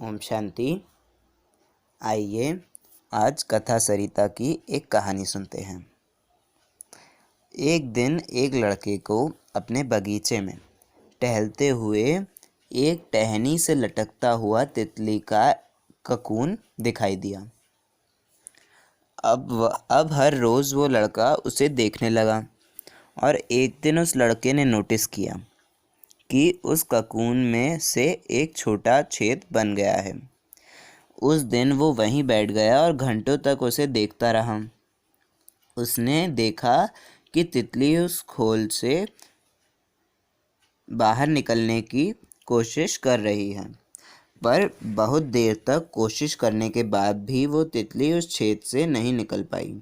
ओम शांति। आइए आज कथा सरिता की एक कहानी सुनते हैं। एक दिन एक लड़के को अपने बगीचे में टहलते हुए एक टहनी से लटकता हुआ तितली का ककून दिखाई दिया। अब हर रोज़ वो लड़का उसे देखने लगा और एक दिन उस लड़के ने नोटिस किया कि उस ककून में से एक छोटा छेद बन गया है। उस दिन वो वहीं बैठ गया और घंटों तक उसे देखता रहा। उसने देखा कि तितली उस खोल से बाहर निकलने की कोशिश कर रही है, पर बहुत देर तक कोशिश करने के बाद भी वो तितली उस छेद से नहीं निकल पाई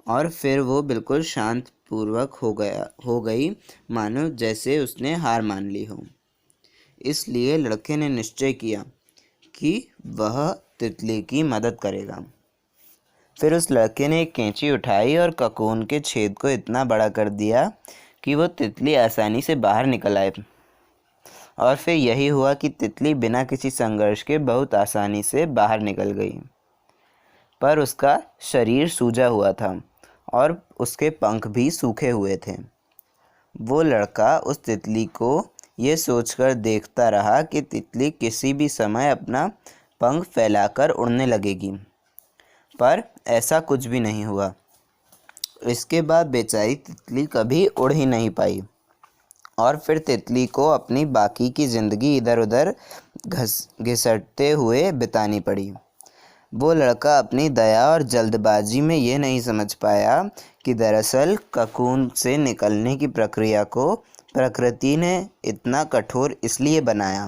और फिर वो बिल्कुल शांतपूर्वक हो गई, मानो जैसे उसने हार मान ली हो। इसलिए लड़के ने निश्चय किया कि वह तितली की मदद करेगा। फिर उस लड़के ने एक कैंची उठाई और ककून के छेद को इतना बड़ा कर दिया कि वो तितली आसानी से बाहर निकल आए। और फिर यही हुआ कि तितली बिना किसी संघर्ष के बहुत आसानी से बाहर निकल गई। पर उसका शरीर सूजा हुआ था और उसके पंख भी सूखे हुए थे। वो लड़का उस तितली को ये सोचकर देखता रहा कि तितली किसी भी समय अपना पंख फैलाकर उड़ने लगेगी, पर ऐसा कुछ भी नहीं हुआ। इसके बाद बेचारी तितली कभी उड़ ही नहीं पाई और फिर तितली को अपनी बाकी की ज़िंदगी इधर उधर घिसटते हुए बितानी पड़ी। वो लड़का अपनी दया और जल्दबाजी में ये नहीं समझ पाया कि दरअसल ककून से निकलने की प्रक्रिया को प्रकृति ने इतना कठोर इसलिए बनाया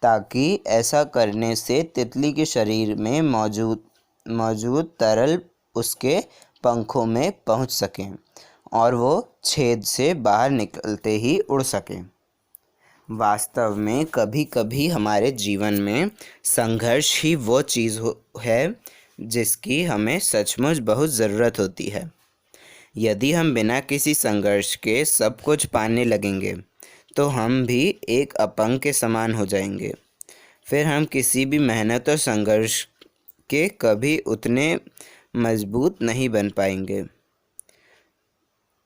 ताकि ऐसा करने से तितली के शरीर में मौजूद तरल उसके पंखों में पहुंच सके और वो छेद से बाहर निकलते ही उड़ सके। वास्तव में कभी कभी हमारे जीवन में संघर्ष ही वो चीज़ है जिसकी हमें सचमुच बहुत ज़रूरत होती है। यदि हम बिना किसी संघर्ष के सब कुछ पाने लगेंगे तो हम भी एक अपंग के समान हो जाएंगे। फिर हम किसी भी मेहनत और संघर्ष के कभी उतने मजबूत नहीं बन पाएंगे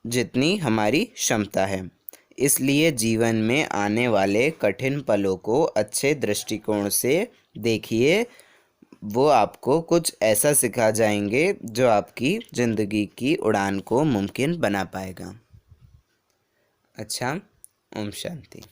जितनी हमारी क्षमता है। इसलिए जीवन में आने वाले कठिन पलों को अच्छे दृष्टिकोण से देखिए। वो आपको कुछ ऐसा सिखा जाएंगे जो आपकी ज़िंदगी की उड़ान को मुमकिन बना पाएगा। अच्छा, ओम शांति।